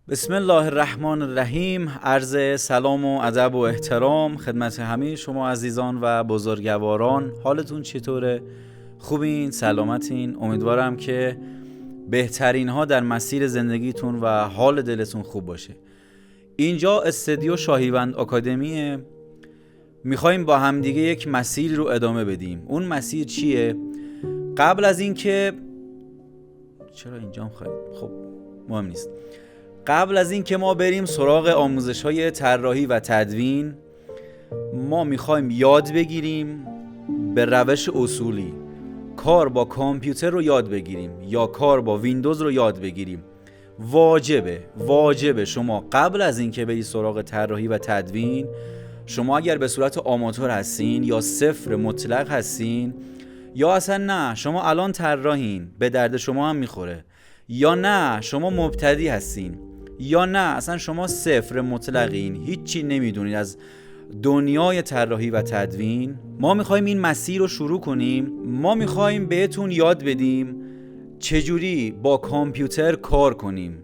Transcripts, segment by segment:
بسم الله الرحمن الرحیم. عرض سلام و ادب و احترام خدمت همه شما عزیزان و بزرگواران. حالتون چطوره؟ خوبین؟ سلامتین؟ امیدوارم که بهترین ها در مسیر زندگیتون و حال دلتون خوب باشه. اینجا استودیو شاهیوند آکادمیه. میخوایم با همدیگه یک مسیر رو ادامه بدیم. اون مسیر چیه؟ قبل از این که چرا اینجا خب مهم نیست. قبل از این که ما بریم سراغ آموزش‌های طراحی و تدوین، ما میخوایم یاد بگیریم به روش اصولی کار با کامپیوتر رو یاد بگیریم یا کار با ویندوز رو یاد بگیریم. واجبه شما قبل از این که بری سراغ طراحی و تدوین، شما اگر به صورت آماتور هستین یا صفر مطلق هستین یا اصلا نه شما الان طراحین به درد شما هم میخوره، یا نه شما مبتدی هستین، یا نه اصلا شما صفر مطلقین، هیچی نمیدونید از دنیای طراحی و تدوین، ما میخوایم این مسیر رو شروع کنیم. ما میخوایم بهتون یاد بدیم چجوری با کامپیوتر کار کنیم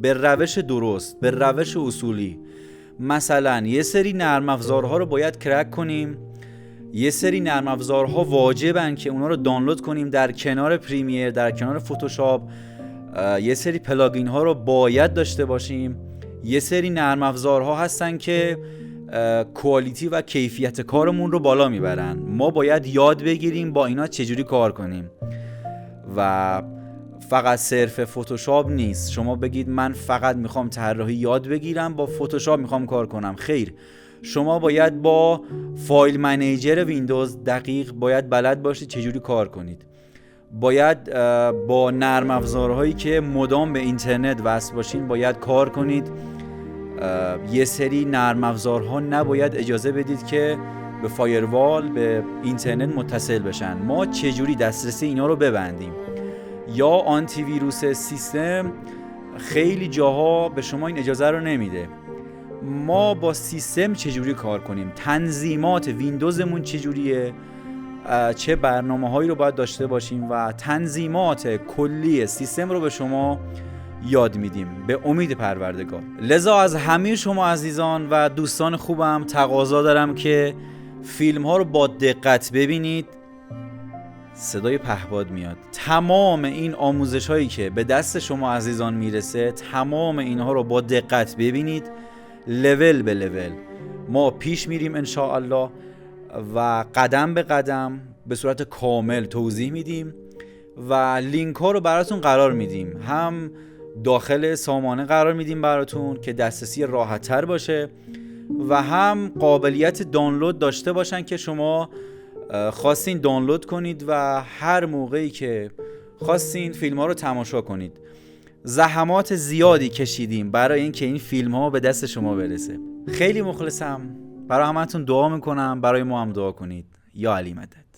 به روش درست، به روش اصولی. مثلا یه سری نرم افزارها رو باید کرک کنیم، یه سری نرم افزارها واجبن که اونا رو دانلود کنیم در کنار پریمیر، در کنار فتوشاپ. یه سری پلاگین ها رو باید داشته باشیم. یه سری نرم افزارها هستن که کوالیتی و کیفیت کارمون رو بالا میبرن. ما باید یاد بگیریم با اینا چجوری کار کنیم. و فقط صرف فتوشاپ نیست شما بگید من فقط میخوام طراحی یاد بگیرم با فتوشاپ میخوام کار کنم. خیر، شما باید با فایل منیجر ویندوز دقیق باید بلد باشید چجوری کار کنید. باید با نرم افزارهایی که مدام به اینترنت وصل باشین باید کار کنید. یه سری نرم افزارها نباید اجازه بدید که به فایروال، به اینترنت متصل بشن. ما چجوری دسترسی اینا رو ببندیم؟ یا آنتی ویروس سیستم خیلی جاها به شما این اجازه رو نمیده. ما با سیستم چجوری کار کنیم؟ تنظیمات ویندوزمون چجوریه؟ چه برنامه هایی رو باید داشته باشیم و تنظیمات کلی سیستم رو به شما یاد میدیم به امید پروردگار. لذا از همه شما عزیزان و دوستان خوبم تقاضا دارم که فیلم ها رو با دقت ببینید. صدای پهپاد میاد. تمام این آموزش هایی که به دست شما عزیزان میرسه، تمام اینها رو با دقت ببینید. لول به لول ما پیش میریم انشاءالله و قدم به قدم به صورت کامل توضیح میدیم و لینک ها رو براتون قرار میدیم. هم داخل سامانه قرار میدیم براتون که دسترسی راحت تر باشه و هم قابلیت دانلود داشته باشن که شما خواستین دانلود کنید و هر موقعی که خواستین فیلم ها رو تماشا کنید. زحمات زیادی کشیدیم برای اینکه این فیلم ها به دست شما برسه. خیلی مخلصم، برای همتون دعا میکنم، برای ما هم دعا کنید. یا علی مدد.